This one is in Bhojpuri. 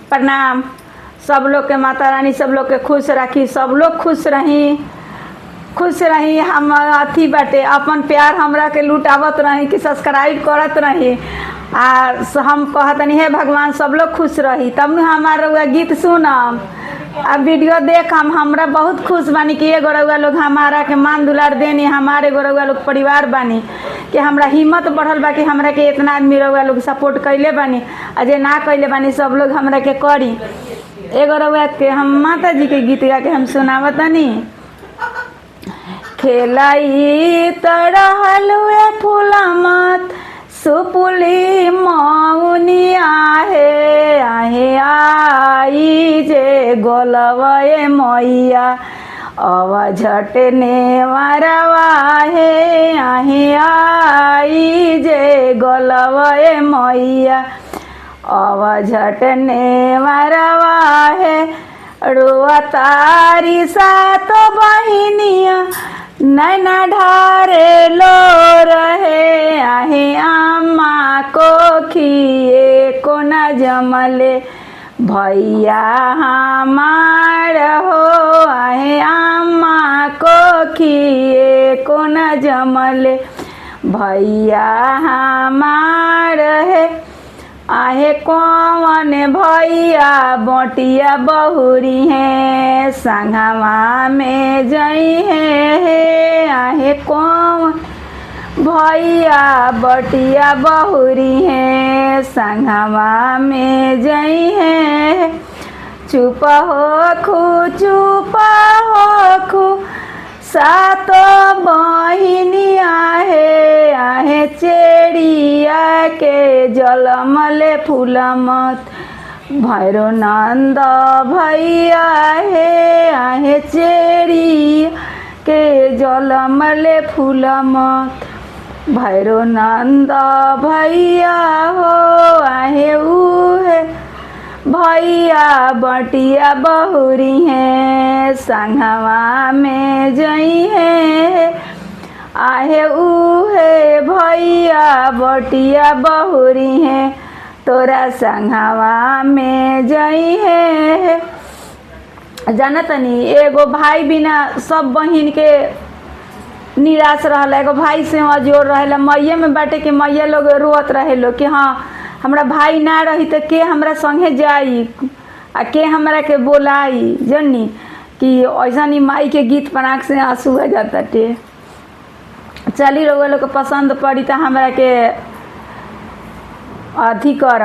प्रणाम। सब लोग के माता रानी सब लोग के खुश रखी, सब लोग खुश रही। हम अथी बाटे अपन प्यार हमरा के लुटावत रही कि सब्सक्राइब करत रही आ हम कहतनी हे भगवान सब लोग खुश रही, तब न हमारा गीत सुनम आ वीडियो देख हमरा बहुत खुश बानी कि एगो रउआ लोग हमारा के मान दुलार देनी, हमारे एगो रउआ लोग परिवार बानी कि हमरा हिम्मत बढ़ल बा कि हमरा के इतना आदमी रउआ लोग सपोर्ट कैले बानी आ जे ना कैले बानी सब लोग हमरा के करी। एगो रउआ के हम माता जी के गीत गा के हम सुनावतनी। खेलाई तरहल हुए फूला मत सुपुली मौनी आहे आहे आई जे गोलवए मैया अव झटने मरवा है आहे आई जे गोलवए मैया अव झटने मरवा है। रुआ तारी सात बहिनिया नैना ढारे लो रहे आहे अम्मा को खिए को न जमले भैया हमार हो आहे अम्मा को खिए को न जमले भैया हमार है आहे कौन भैया बोटिया बहुरी है संगवा में जई है आहे कौन भैया बटिया बहुरी है संगवा में जई है। चुप हो खू सातो बहिनिया है आहे चेड़िया के जलमले फूलमत भैरो नंद भैया है आहे चेड़िया के जलमले फूलमत भैरो नंद भैया हो आहे उहे भैया बटिया बहुरी है संगवा में जई है आहे उहे भैया बटिया बहुरी है तोरा संगवा में जई है। जानतनी एगो भाई बिना सब बहिन के निराश रहला, एगो भाई से अजोड़ रहेला मैया में बाटे कि मैया लोग रोत रहे लो कि हाँ हमरा भाई ना रही तो के हमरा संगे जाई आ के हमरा के बोलाई जनी कि ऐसा नहीं माई के गीत पर आँख से आंसू आ जाता टे। चली रउआ लोग के पसंद पड़ी तो हमरा के अथी कर।